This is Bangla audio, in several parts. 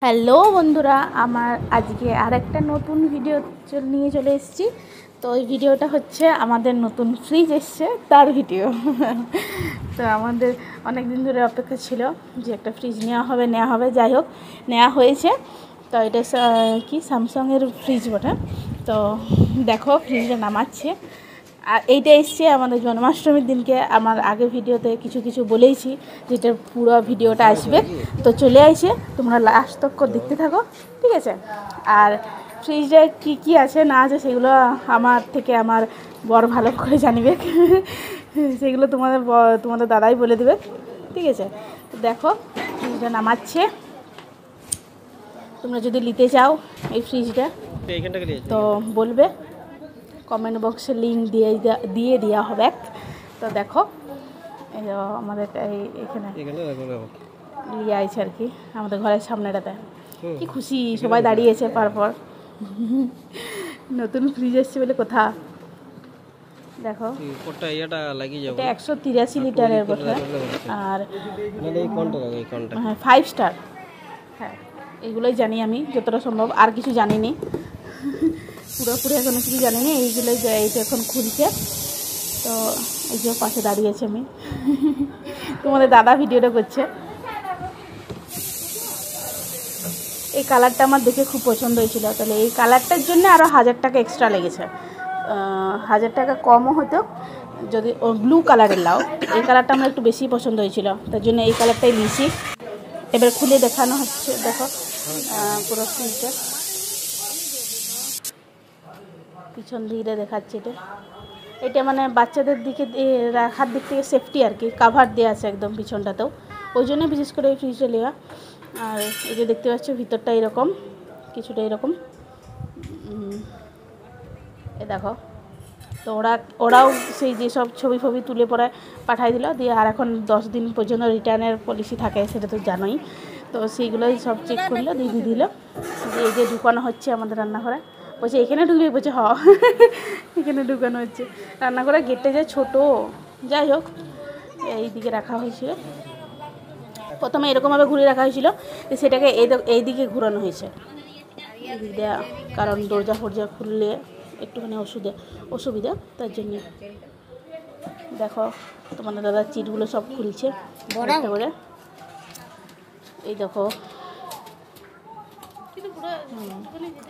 হ্যালো বন্ধুরা, আমার আজকে আরেকটা নতুন ভিডিও নিয়ে চলে এসেছি। তো ওই ভিডিওটা হচ্ছে আমাদের নতুন ফ্রিজ এসছে তার ভিডিও। তো আমাদের অনেক দিন ধরে অপেক্ষা ছিল যে একটা ফ্রিজ নেওয়া হবে, যাই হোক নেওয়া হয়েছে। তো এটা কি স্যামসাংয়ের ফ্রিজ বটে। তো দেখো ফ্রিজটা নামাচ্ছে। আর এইটা এসছে আমাদের জন্মাষ্টমীর দিনকে। আমার আগের ভিডিওতে কিছু বলেইছি যেটা পুরো ভিডিওটা আসবে, তো চলে আসে, তোমরা লাস্ট তক দেখতে থাকো, ঠিক আছে। আর ফ্রিজে কি আছে না আছে সেগুলো আমার থেকে আমার বর ভালো করে জানিবে, সেগুলো তোমাদের দাদাই বলে দেবে, ঠিক আছে। তো দেখো ফ্রিজটা নামাচ্ছে। তোমরা যদি নিতে চাও এই ফ্রিজটা তো বলবে, কমেন্ট বক্সে লিঙ্ক দিয়ে দেওয়া হবে। তো দেখো এই আমাদের এখানে লিয়ে আইছে আর কি, আমাদের ঘরের সামনেটাতে। কি খুশি, সবাই দাঁড়িয়েছে পরপর। নতুন ফ্রিজ এসছে বলে কথা। দেখো এটা 183 লিটারের কথা। আর 5 স্টার, হ্যাঁ এইগুলোই জানি আমি যতটা সম্ভব, আর কিছু জানিনি পুরোপুরি এখনো কিছু জানিনি। এইগুলোই এইটা এখন খুলছে। তো এই যে পাশে দাঁড়িয়েছে আমি, তোমাদের দাদা ভিডিওটা করছে। এই কালারটা আমার দেখে খুব পছন্দ হয়েছিল, তাহলে এই কালারটার জন্য আরও 1000 টাকা এক্সট্রা লেগেছে। 1000 টাকা কমও হতো যদি ও ব্লু কালারের লাও। এই কালারটা আমার একটু বেশি পছন্দ হয়েছিল, তার জন্য এই কালারটাই নিয়েছি। এবার খুলে দেখানো হচ্ছে, দেখো পুরো ফ্রিজটা পিছন দিকে দেখাচ্ছে। এটা মানে বাচ্চাদের দিকে রাখার দিক থেকে সেফটি আর কি, কাভার দেওয়া আছে একদম পিছনটাতেও, ওই জন্য বিশেষ করে এই ফ্রিজটা নেওয়া। আর এই যে দেখতে পাচ্ছ ভিতরটা এরকম কিছুটা এরকম, এ দেখো। তো ওরাও সেই যেসব ছবি তুলে পরে পাঠাই দিল দিয়ে, আর এখন 10 দিন পর্যন্ত রিটার্নের পলিসি থাকে, সেটা তো জানোই। তো সেইগুলোই সব চেক করলো, দিয়ে দিল। এই যে ঢুকানো হচ্ছে আমাদের রান্নাঘরে। বলছে এখানে ঢুকলে, বলছে এখানে ঢুকানো হচ্ছে। রান্নাঘরে গেটটা যে ছোটো, যাই হোক এই দিকে রাখা হয়েছিল। প্রথমে এরকমভাবে ঘুরিয়ে রাখা হয়েছিল, সেটাকে এই দিকে ঘুরানো হয়েছে এই দিক দেওয়া, কারণ দরজা ফরজা খুললে একটুখানি অসুবিধা, তার জন্য। দেখো তোমাদের দাদা চিটগুলো সব খুলছে একটা করে। এই দেখো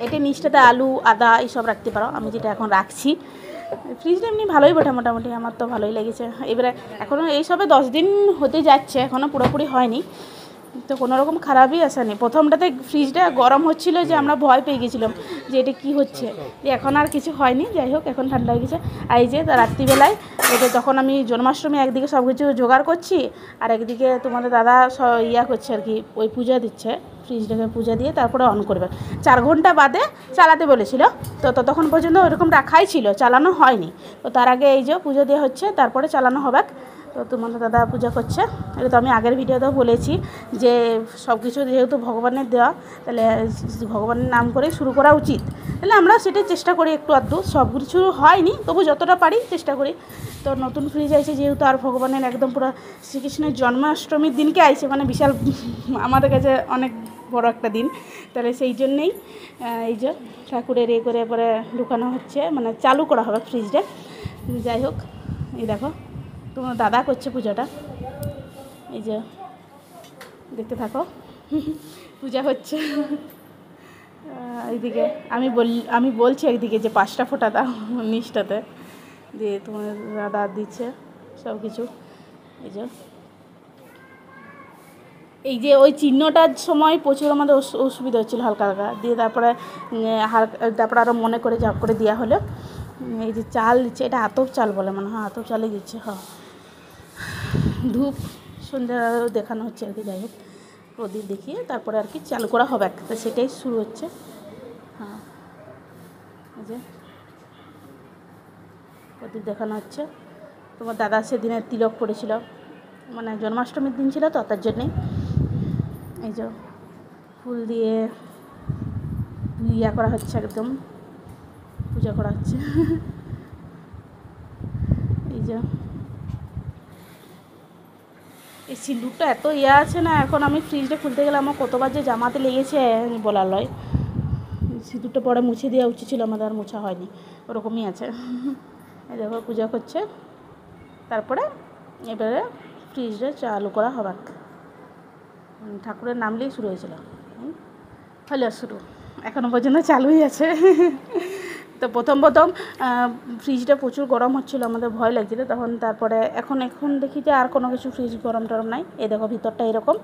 এটা নিচটাতে আলু আদা এইসব রাখতে পারো, আমি যেটা এখন রাখছি। ফ্রিজটা এমনি ভালোই বটে, মোটামুটি আমার তো ভালোই লেগেছে। এবারে এখনও এইসবে 10 দিন হতে যাচ্ছে, এখনও পুরোপুরি হয়নি, তো কোনো রকম খারাপই আসেনি। প্রথমটাতে ফ্রিজটা গরম হচ্ছিলো যে আমরা ভয় পেয়ে গেছিলাম যে এটা কী হচ্ছে, এখন আর কিছু হয়নি। যাই হোক এখন ঠান্ডা হয়ে গেছে। আর এই যে রাত্রিবেলায় এটা তখন আমি জন্মাষ্টমী একদিকে সব কিছু জোগাড় করছি, আর একদিকে তোমাদের দাদা করছে আর কি, ওই পূজা দিচ্ছে, ফ্রিজটাকে পূজা দিয়ে তারপরে অন করবে। 4 ঘন্টা বাদে চালাতে বলেছিল, তো ততক্ষণ পর্যন্ত ওইরকম রাখাই ছিল, চালানো হয়নি। তো তার আগে এই যে পুজো দিয়ে হচ্ছে, তারপরে চালানো হবে। তো তোমাদের দাদা পূজা করছে। এটা তো আমি আগের ভিডিওতেও বলেছি যে সব কিছু যেহেতু ভগবানের দেওয়া, তাহলে ভগবানের নাম করে শুরু করা উচিত। তাহলে আমরা সেটাই চেষ্টা করি, একটু আধটু, সব কিছু হয়নি তবু যতটা পারি চেষ্টা করি। তো নতুন ফ্রিজ আইছে যেহেতু, আর ভগবানের একদম পুরো শ্রীকৃষ্ণের জন্মাষ্টমীর দিনকে আইছে, মানে বিশাল আমাদের কাছে অনেক বড় একটা দিন। তাহলে সেই জন্যেই এই যে ঠাকুরের করে পরে ঢুকানো হচ্ছে, মানে চালু করা হবে ফ্রিজটা। যাই হোক এই দেখো তোমার দাদা করছে পূজাটা, এই যে দেখতে থাকো পূজা হচ্ছে। এইদিকে আমি বলছি একদিকে যে 5টা ফোঁটা দাও নিচটাতে, দিয়ে তোমার দাদা দিচ্ছে সব কিছু। এই যে ওই চিহ্নটার সময় প্রচুর আমাদের অসুবিধা হচ্ছিলো, হালকা দিয়ে তারপরে আরও মনে করে ঝাপ করে দেওয়া হলো। এই যে চাল দিচ্ছে, এটা আতপ চাল বলে মনে হয়, আতপ চালই দিচ্ছে। ধূপ সন্ধ্যা দেখানো হচ্ছে আর কি। যাই হোক প্রদীপ দেখিয়ে তারপরে আর কি চালু করা হবে, তো সেটাই শুরু হচ্ছে। এই যে প্রদীপ দেখানো হচ্ছে। তোমার দাদা সেদিনে তিলক পড়েছিল, মানে জন্মাষ্টমীর দিন ছিল তো, তার জন্যেই এই যে ফুল দিয়ে করা হচ্ছে, একদম পূজা করা হচ্ছে। এই যে এই সিঁদুরটা এত আছে না, এখন আমি ফ্রিজটা খুলতে গেলে আমার কতবার যে জামাতে লেগেছে বলার লয়। সিঁদুরটা পরে মুছে দেওয়া উচিত ছিল, আমাদের আর মোছা হয়নি, ওরকমই আছে। এই দেখো পূজা করছে, তারপরে এবারে ফ্রিজটা চালু করা হবে। ঠাকুরের নামলেই শুরু হয়েছিল, হলো শুরু, এখনও পর্যন্ত চালুই আছে। তো প্রথম ফ্রিজটা প্রচুর গরম হচ্ছিলো, আমাদের ভয় লাগছিল তখন। তারপরে এখন দেখি যে আর কোনো কিছু ফ্রিজ গরম টরম নাই। এই দেখো ভিতরটা এরকম,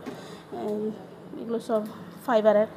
এগুলো সব ফাইবারের।